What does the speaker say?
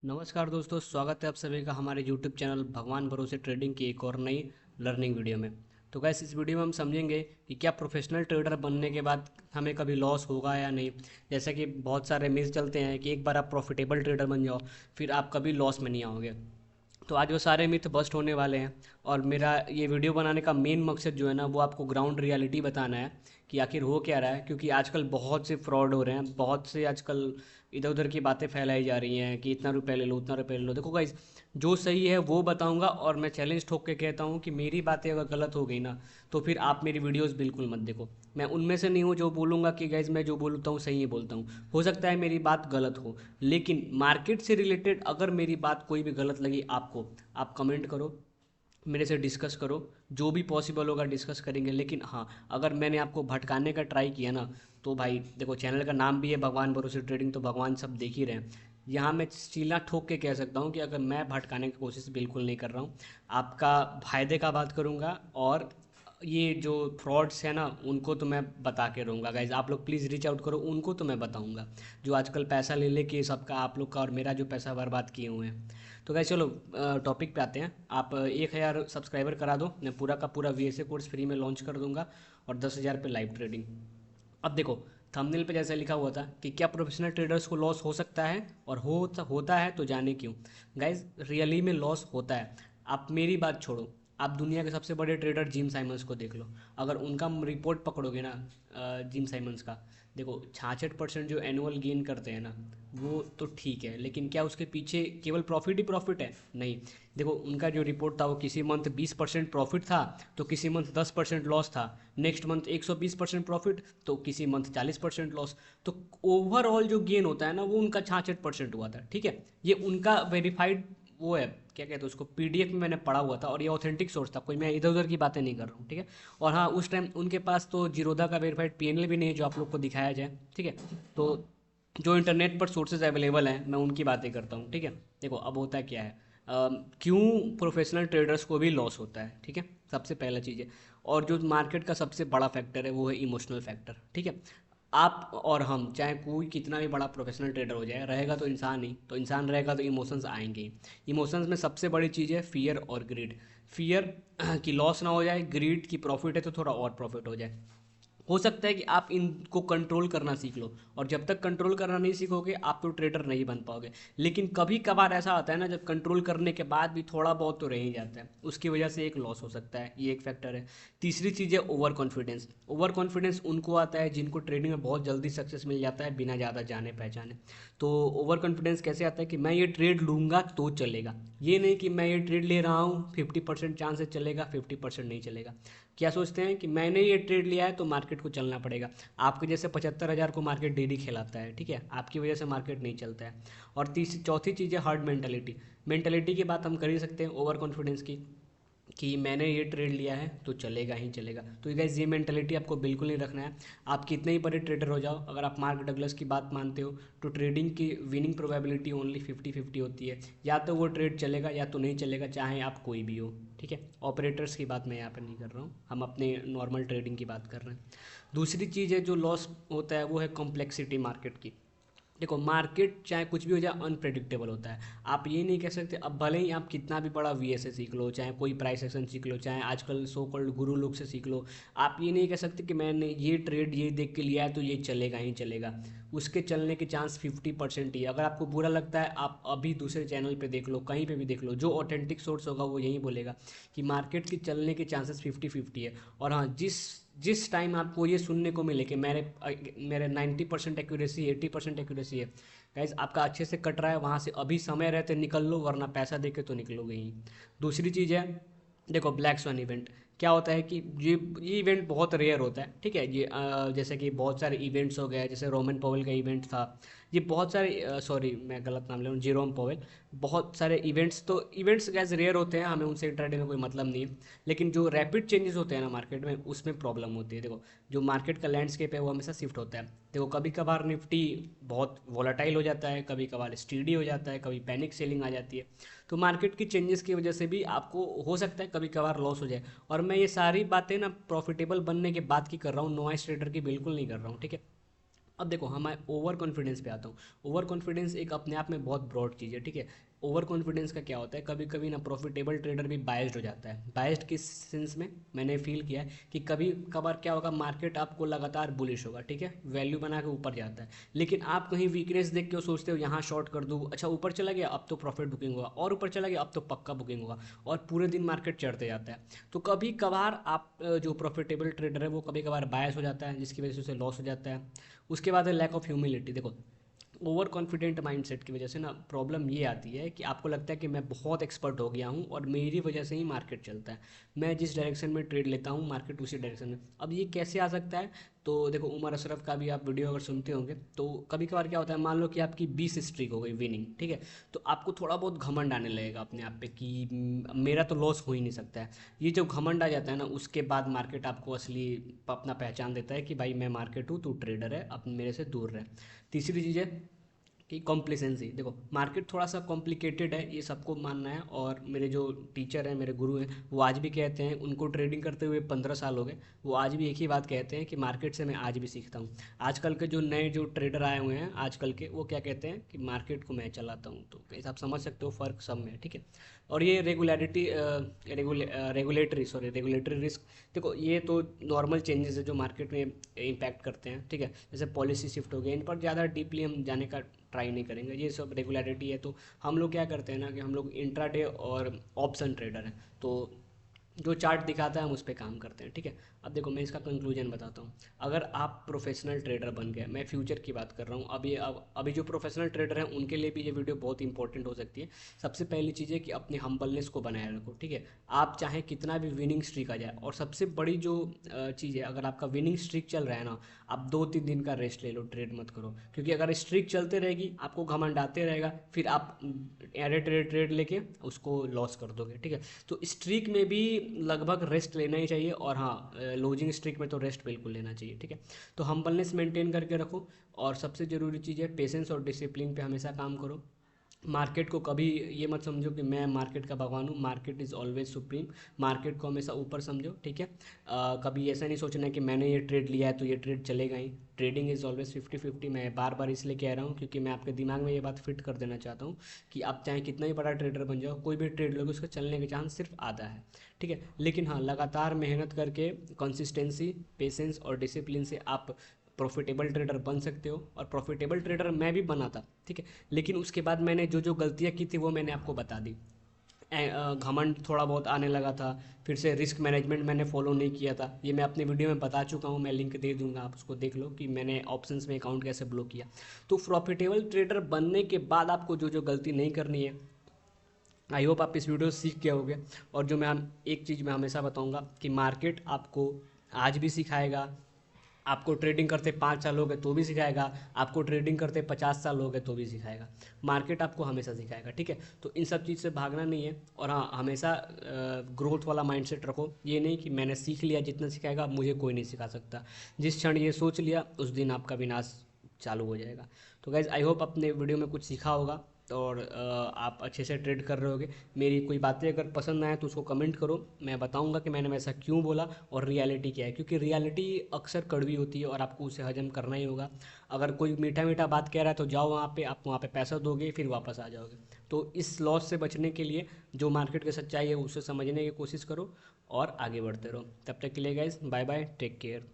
नमस्कार दोस्तों, स्वागत है आप सभी का हमारे YouTube चैनल भगवान भरोसे ट्रेडिंग की एक और नई लर्निंग वीडियो में। तो गैस, इस वीडियो में हम समझेंगे कि क्या प्रोफेशनल ट्रेडर बनने के बाद हमें कभी लॉस होगा या नहीं। जैसे कि बहुत सारे मिथ चलते हैं कि एक बार आप प्रॉफिटेबल ट्रेडर बन जाओ फिर आप कभी लॉस में नहीं आओगे। तो आज वो सारे मिथ बस्ट होने वाले हैं। और मेरा ये वीडियो बनाने का मेन मकसद जो है ना, वो आपको ग्राउंड रियलिटी बताना है कि आखिर हो क्या रहा है। क्योंकि आजकल बहुत से फ्रॉड हो रहे हैं, बहुत से आजकल इधर उधर की बातें फैलाई जा रही हैं कि इतना रुपया ले लो उतना रुपया ले लो। देखो गाइज, जो सही है वो बताऊंगा और मैं चैलेंज ठोक के कहता हूँ कि मेरी बातें अगर गलत हो गई ना तो फिर आप मेरी वीडियोस बिल्कुल मत देखो। मैं उनमें से नहीं हूँ जो बोलूँगा कि गाइज मैं जो बोलता हूँ सही ही बोलता हूँ। हो सकता है मेरी बात गलत हो, लेकिन मार्केट से रिलेटेड अगर मेरी बात कोई भी गलत लगी आपको, आप कमेंट करो, मेरे से डिस्कस करो, जो भी पॉसिबल होगा डिस्कस करेंगे। लेकिन हाँ, अगर मैंने आपको भटकाने का ट्राई किया ना तो भाई देखो, चैनल का नाम भी है भगवान भरोसे ट्रेडिंग, तो भगवान सब देख ही रहे हैं। यहाँ मैं सीना ठोक के कह सकता हूँ कि अगर मैं भटकाने की कोशिश बिल्कुल नहीं कर रहा हूँ, आपका फायदे का बात करूँगा। और ये जो फ्रॉड्स है ना उनको तो मैं बता के रहूँगा। गाइज आप लोग प्लीज़ रीच आउट करो, उनको तो मैं बताऊँगा जो आजकल पैसा ले लेके सबका, आप लोग का और मेरा जो पैसा बर्बाद किए हुए हैं। तो गाइज चलो टॉपिक पे आते हैं। आप 1,000 सब्सक्राइबर करा दो, मैं पूरा का पूरा VSA कोर्स फ्री में लॉन्च कर दूंगा और 10,000 पे लाइव ट्रेडिंग। अब देखो, थंबनेल पे जैसा लिखा हुआ था कि क्या प्रोफेशनल ट्रेडर्स को लॉस हो सकता है, और होता है तो जाने क्यों। गाइज रियली में लॉस होता है। आप मेरी बात छोड़ो, आप दुनिया के सबसे बड़े ट्रेडर जिम साइमंस को देख लो। अगर उनका रिपोर्ट पकड़ोगे ना, जिम साइमंस का, देखो 66% जो एनुअल गेन करते हैं ना, वो तो ठीक है, लेकिन क्या उसके पीछे केवल प्रॉफिट ही प्रॉफिट है? नहीं। देखो उनका जो रिपोर्ट था वो किसी मंथ 20% प्रॉफिट था तो किसी मंथ 10% लॉस था। नेक्स्ट मंथ 120% प्रॉफिट तो किसी मंथ 40% लॉस। तो ओवरऑल जो गेन होता है ना वो उनका 66% हुआ था। ठीक है, ये उनका वेरीफाइड वो है, क्या कहते हैं उसको, PDF में मैंने पढ़ा हुआ था और ये ऑथेंटिक सोर्स था, कोई मैं इधर उधर की बातें नहीं कर रहा हूँ। ठीक है। और हाँ, उस टाइम उनके पास तो जीरोधा का वेरीफाइड PNL भी नहीं है जो आप लोग को दिखाया जाए। ठीक है। तो जो इंटरनेट पर सोर्सेज अवेलेबल हैं मैं उनकी बातें करता हूँ। ठीक है। देखो अब होता क्या है, क्यों प्रोफेशनल ट्रेडर्स को भी लॉस होता है। ठीक है, सबसे पहला चीज़ है, और जो मार्केट का सबसे बड़ा फैक्टर है वो है इमोशनल फैक्टर। ठीक है। आप और हम चाहे कोई कितना भी बड़ा प्रोफेशनल ट्रेडर हो जाए, रहेगा तो इंसान ही, तो इंसान रहेगा तो इमोशंस आएंगे ही। इमोशंस में सबसे बड़ी चीज़ है फियर और ग्रीड। फियर कि लॉस ना हो जाए, ग्रीड की प्रॉफिट है तो थोड़ा और प्रॉफिट हो जाए। हो सकता है कि आप इनको कंट्रोल करना सीख लो, और जब तक कंट्रोल करना नहीं सीखोगे आप तो ट्रेडर नहीं बन पाओगे। लेकिन कभी कभार ऐसा आता है ना, जब कंट्रोल करने के बाद भी थोड़ा बहुत तो रह ही जाता है, उसकी वजह से एक लॉस हो सकता है, ये एक फैक्टर है। तीसरी चीज़ है ओवर कॉन्फिडेंस। ओवर कॉन्फिडेंस उनको आता है जिनको ट्रेडिंग में बहुत जल्दी सक्सेस मिल जाता है बिना ज़्यादा जाने पहचाने। तो ओवर कॉन्फिडेंस कैसे आता है कि मैं ये ट्रेड लूँगा तो चलेगा, ये नहीं कि मैं ये ट्रेड ले रहा हूँ 50% चांसेस चलेगा 50% नहीं चलेगा। क्या सोचते हैं कि मैंने ये ट्रेड लिया है तो मार्केट को चलना पड़ेगा। आपके जैसे 75,000 को मार्केट डेली खिलाता है। ठीक है, आपकी वजह से मार्केट नहीं चलता है। और तीसरी चौथी चीज़ है हार्ड मेंटलिटी। मेंटलिटी की बात हम कर ही सकते हैं ओवर कॉन्फिडेंस की, कि मैंने ये ट्रेड लिया है तो चलेगा ही चलेगा। तो गाइस ये मेंटलिटी आपको बिल्कुल नहीं रखना है। आप कितने ही बड़े ट्रेडर हो जाओ, अगर आप मार्क डगलस की बात मानते हो तो ट्रेडिंग की विनिंग प्रोबेबिलिटी ओनली 50-50 होती है। या तो वो ट्रेड चलेगा या तो नहीं चलेगा, चाहे आप कोई भी हो। ठीक है, ऑपरेटर्स की बात मैं यहाँ पर नहीं कर रहा हूँ, हम अपने नॉर्मल ट्रेडिंग की बात कर रहे हैं। दूसरी चीज़ है जो लॉस होता है वो है कॉम्प्लेक्सिटी मार्केट की। देखो मार्केट चाहे कुछ भी हो जाए अनप्रेडिक्टेबल होता है। आप ये नहीं कह सकते, अब भले ही आप कितना भी बड़ा VSA सीख लो, चाहे कोई प्राइस एक्शन सीख लो, चाहे आजकल सो कॉल्ड गुरु लोग से सीख लो, आप ये नहीं कह सकते कि मैंने ये ट्रेड ये देख के लिया है तो ये चलेगा ही चलेगा। उसके चलने के चांस 50% ही है। अगर आपको बुरा लगता है आप अभी दूसरे चैनल पे देख लो, कहीं पे भी देख लो, जो ऑथेंटिक सोर्स होगा वो यही बोलेगा कि मार्केट के चलने के चांसेस 50-50 है। और हाँ, जिस जिस टाइम आपको ये सुनने को मिले कि मेरे 90% एक्यूरेसी 80% एक्यूरेसी है, गाइज आपका अच्छे से कट रहा है, वहाँ से अभी समय रहते निकल लो, वरना पैसा दे के तो निकलोगे ही। दूसरी चीज़ है, देखो ब्लैक स्वान इवेंट क्या होता है कि ये इवेंट बहुत रेयर होता है। ठीक है, ये जैसे कि बहुत सारे इवेंट्स हो गए, जैसे रोमन पॉवेल का इवेंट था, ये बहुत सारे, सॉरी मैं गलत नाम ले रहा हूँ, जेरोम पॉवेल। बहुत सारे इवेंट्स, तो इवेंट्स गैस रेयर होते हैं, हमें उनसे इंट्राडे में कोई मतलब नहीं है। लेकिन जो रैपिड चेंजेस होते हैं ना मार्केट में, उसमें प्रॉब्लम होती है। देखो जो मार्केट का लैंडस्केप है वो हमेशा शिफ्ट होता है। देखो कभी कभार निफ्टी बहुत वॉलेटाइल हो जाता है, कभी कभार स्टीडी हो जाता है, कभी पैनिक सेलिंग आ जाती है। तो मार्केट की चेंजेस की वजह से भी आपको हो सकता है कभी कभार लॉस हो जाए। और मैं ये सारी बातें ना प्रॉफिटेबल बनने के बाद की कर रहा हूँ, नॉइस ट्रेडर की बिल्कुल नहीं कर रहा हूँ। ठीक है, अब देखो हम ओवर कॉन्फिडेंस पे आता हूँ। ओवर कॉन्फिडेंस एक अपने आप में बहुत ब्रॉड चीज़ है, ठीक है। ओवर कॉन्फिडेंस का क्या होता है, कभी कभी ना प्रॉफिटेबल ट्रेडर भी बायस्ड हो जाता है। बायस्ड किस सेंस में, मैंने फील किया है कि कभी कभार क्या होगा, मार्केट आपको लगातार बुलिश होगा, ठीक है, वैल्यू बना के ऊपर जाता है, लेकिन आप कहीं वीकनेस देख के सोचते हो यहाँ शॉर्ट कर दूँ, अच्छा ऊपर चला गया अब तो प्रॉफिट बुकिंग होगा, और ऊपर चला गया अब तो पक्का बुकिंग होगा, और पूरे दिन मार्केट चढ़ते जाता है। तो कभी कभार आप जो प्रॉफिटेबल ट्रेडर है वो कभी कभार बायस हो जाता है, जिसकी वजह से उसे लॉस हो जाता है। उसके बाद है लैक ऑफ ह्यूमिलिटी। देखो ओवर कॉन्फिडेंट माइंडसेट की वजह से ना प्रॉब्लम ये आती है कि आपको लगता है कि मैं बहुत एक्सपर्ट हो गया हूँ और मेरी वजह से ही मार्केट चलता है, मैं जिस डायरेक्शन में ट्रेड लेता हूँ मार्केट उसी डायरेक्शन में। अब ये कैसे आ सकता है, तो देखो उमर अशरफ का भी आप वीडियो अगर सुनते होंगे तो कभी कभार क्या होता है, मान लो कि आपकी 20 स्ट्रीक हो गई विनिंग, ठीक है, तो आपको थोड़ा बहुत घमंड आने लगेगा अपने आप पे कि मेरा तो लॉस हो ही नहीं सकता है। ये जो घमंड आ जाता है ना, उसके बाद मार्केट आपको असली अपना पहचान देता है कि भाई मैं मार्केट हूँ, तू ट्रेडर है, अब मेरे से दूर रहे। तीसरी चीज़ है कि कॉम्प्लिसेंसी। देखो मार्केट थोड़ा सा कॉम्प्लिकेटेड है, ये सबको मानना है, और मेरे जो टीचर हैं, मेरे गुरु हैं, वो आज भी कहते हैं, उनको ट्रेडिंग करते हुए 15 साल हो गए, वो आज भी एक ही बात कहते हैं कि मार्केट से मैं आज भी सीखता हूँ। आजकल के जो नए जो ट्रेडर आए हुए हैं आजकल के, वो क्या कहते हैं कि मार्केट को मैं चलाता हूँ। तो कैसे आप समझ सकते हो फ़र्क सब में, ठीक है। और ये रेगुलेटरी रिस्क। देखो ये तो नॉर्मल चेंजेस है जो मार्केट में इम्पैक्ट करते हैं, ठीक है, जैसे पॉलिसी शिफ्ट हो गई, इन पर ज़्यादा डीपली हम जाने का ट्राई नहीं करेंगे, ये सब रेगुलरिटी है। तो हम लोग क्या करते हैं ना कि हम लोग इंट्राडे और ऑप्शन ट्रेडर हैं, तो जो चार्ट दिखाता है हम उस पर काम करते हैं, ठीक है। अब देखो मैं इसका कंक्लूजन बताता हूँ। अगर आप प्रोफेशनल ट्रेडर बन गए, मैं फ्यूचर की बात कर रहा हूँ, अभी जो प्रोफेशनल ट्रेडर हैं उनके लिए भी ये वीडियो बहुत इंपॉर्टेंट हो सकती है। सबसे पहली चीज़ है कि अपनी हम्बलनेस को बनाए रखो, ठीक है। आप चाहे कितना भी विनिंग स्ट्रीक आ जाए, और सबसे बड़ी जो चीज़ है, अगर आपका विनिंग स्ट्रीक चल रहा है ना, आप 2-3 दिन का रेस्ट ले लो, ट्रेड मत करो, क्योंकि अगर स्ट्रीक चलते रहेगी आपको घमंड आते रहेगा, फिर आप एरे ट्रेड ट्रेड लेके उसको लॉस कर दोगे, ठीक है। तो स्ट्रीक में भी लगभग रेस्ट लेना ही चाहिए, और हाँ लूजिंग स्ट्रीक में तो रेस्ट बिल्कुल लेना चाहिए, ठीक है। तो हम्बलनेस मेंटेन करके रखो, और सबसे ज़रूरी चीज़ है पेशेंस और डिसिप्लिन पे हमेशा काम करो। मार्केट को कभी ये मत समझो कि मैं मार्केट का भगवान हूँ, market is always supreme. Market को हमेशा ऊपर समझो, ठीक है। कभी ऐसा नहीं सोचना कि मैंने ये ट्रेड लिया है तो ये ट्रेड चलेगा ही। Trading is always 50-50। मैं बार बार इसलिए कह रहा हूँ क्योंकि मैं आपके दिमाग में ये बात फिट कर देना चाहता हूँ कि आप चाहे कितना ही बड़ा ट्रेडर बन जाओ, कोई भी ट्रेड लोगे उसका चलने के चांस सिर्फ आधा है, ठीक है। लेकिन हाँ लगातार मेहनत करके कंसिस्टेंसी, पेशेंस और डिसिप्लिन से आप प्रॉफिटेबल ट्रेडर बन सकते हो। और प्रॉफिटेबल ट्रेडर मैं भी बना था, ठीक है, लेकिन उसके बाद मैंने जो जो गलतियाँ की थी वो मैंने आपको बता दी। घमंड थोड़ा बहुत आने लगा था, फिर से रिस्क मैनेजमेंट मैंने फॉलो नहीं किया था, ये मैं अपने वीडियो में बता चुका हूँ, मैं लिंक दे दूंगा, आप उसको देख लो कि मैंने ऑप्शंस में अकाउंट कैसे ब्लॉक किया। तो प्रॉफिटेबल ट्रेडर बनने के बाद आपको जो जो गलती नहीं करनी है, आई होप आप इस वीडियो से सीख गए होगे। और जो मैं एक चीज़ मैं हमेशा बताऊंगा कि मार्केट आपको आज भी सिखाएगा, आपको ट्रेडिंग करते 5 साल हो गए तो भी सिखाएगा, आपको ट्रेडिंग करते 50 साल हो गए तो भी सिखाएगा। मार्केट आपको हमेशा सिखाएगा, ठीक है। तो इन सब चीज़ से भागना नहीं है, और हाँ हमेशा ग्रोथ वाला माइंडसेट रखो। ये नहीं कि मैंने सीख लिया, जितना सिखाएगा अब मुझे कोई नहीं सिखा सकता। जिस क्षण ये सोच लिया उस दिन आपका विनाश चालू हो जाएगा। तो गाइज़ आई होप अपने वीडियो में कुछ सीखा होगा, और आप अच्छे से ट्रेड कर रहे होगे। मेरी कोई बातें अगर पसंद आए तो उसको कमेंट करो, मैं बताऊंगा कि मैंने वैसा क्यों बोला और रियलिटी क्या है, क्योंकि रियलिटी अक्सर कड़वी होती है और आपको उसे हजम करना ही होगा। अगर कोई मीठा मीठा बात कह रहा है तो जाओ वहाँ पे, आप वहाँ पे पैसा दोगे फिर वापस आ जाओगे। तो इस लॉस से बचने के लिए जो मार्केट की सच्चाई है उसे समझने की कोशिश करो और आगे बढ़ते रहो। तब तक के लिए guys bye bye, take care.